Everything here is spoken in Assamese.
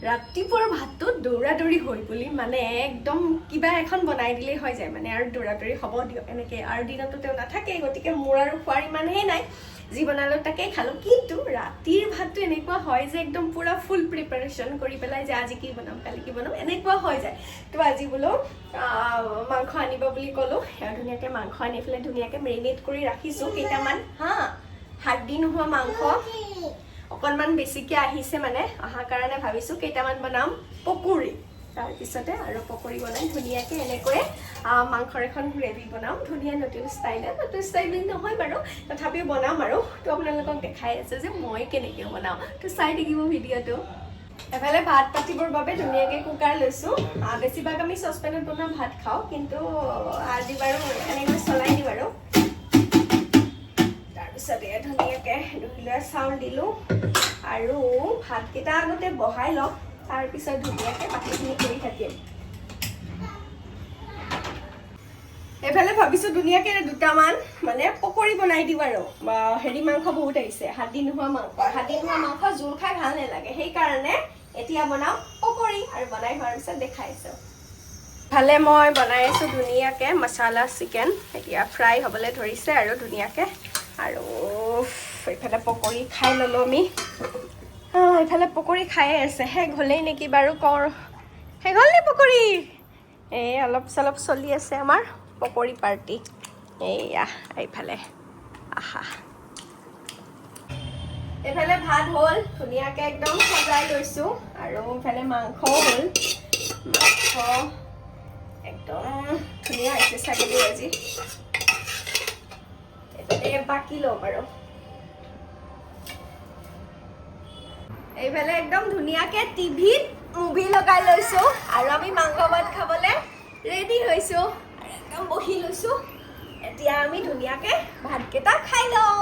ৰাতিপুৱাৰ ভাতটো দৌৰা-দৌৰি হৈ বুলি মানে একদম কিবা এখন বনাই দিলেই হৈ যায় মানে আৰু দৌৰা-দৌৰি হ'ব দিয়ক এনেকৈ আৰু দিনতো তেওঁ নাথাকে গতিকে মোৰ আৰু খোৱাৰ ইমানহে নাই যি বনালোঁ তাকেই খালোঁ কিন্তু ৰাতিৰ ভাতটো এনেকুৱা হয় যে একদম পুৰা ফুল প্ৰিপাৰেশ্যন কৰি পেলাই যে আজি কি বনাম কালি কি বনাম এনেকুৱা হৈ যায় তো আজি বোলো মাংস আনিব বুলি ক'লোঁ আৰু ধুনীয়াকৈ মাংস আনি পেলাই ধুনীয়াকৈ মেৰিনেট কৰি ৰাখিছোঁ কেইটামান হাড়দি নোহোৱা মাংস অকণমান বেছিকৈ আহিছে মানে অহাৰ কাৰণে ভাবিছোঁ কেইটামান বনাম পকৰি তাৰপিছতে আৰু পকৰি বনাই ধুনীয়াকৈ এনেকৈ মাংসৰ এখন গ্ৰেভি বনাম ধুনীয়া নতুন ষ্টাইল নহয় বাৰু তথাপিও বনাম আৰু তো আপোনালোকক দেখাই আছে যে মই কেনেকৈ বনাওঁ তো চাই থাকিব ভিডিঅ'টো এফালে ভাত পাতিবৰ বাবে ধুনীয়াকৈ কুকাৰ লৈছোঁ বেছিভাগ আমি চচপেনত বনোৱা ভাত খাওঁ কিন্তু আজি বাৰু এনেকৈ চলাই দিওঁ আৰু তাৰপিছতে ধুনীয়াকৈ 2 গিলাচ চাউল দিলোঁ আৰু ভাতকেইটা আগতে বহাই লওঁ তাৰপিছত ধুনীয়াকৈ বাকীখিনি কৰি থাকিম এফালে ভাবিছোঁ ধুনীয়াকৈ দুটামান মানে পকৰি বনাই দিওঁ আৰু হেৰি মাংস বহুত আহিছে হাড়দি নোহোৱা মাংস জোল খাই ভাল নালাগে সেইকাৰণে এতিয়া বনাওঁ পকৰি আৰু বনাই হোৱাৰ পিছত দেখাইছোঁ ভালে মই বনাই আছোঁ ধুনীয়াকৈ মছলা চিকেন এতিয়া ফ্ৰাই হ'বলৈ ধৰিছে আৰু ধুনীয়াকৈ আৰু এইফালে পকৰি খাই ল'লোঁ আমি এইফালে পকৰি খায়ে আছে শেষ হ'লেই নেকি বাৰু শেষ হ'ল নে পকৰি এই অলপ চলপ চলি আছে আমাৰ পকৰি পাৰ্টি এইয়া এইফালে এইফালে ভাত হ'ল ধুনীয়াকৈ একদম সজাই লৈছোঁ আৰু এইফালে মাংসও হ'ল মাংস একদম ধুনীয়া হৈছে ছাগলী আজি এইফালে বাকি লওঁ বাৰু এইফালে একদম ধুনীয়াকৈ টিভিত মুভি লগাই লৈছোঁ আৰু আমি মাংস ভাত খাবলৈ ৰেডি হৈছোঁ আৰু একদম বহি লৈছোঁ এতিয়া আমি ধুনীয়াকৈ ভাতকেইটা খাই লওঁ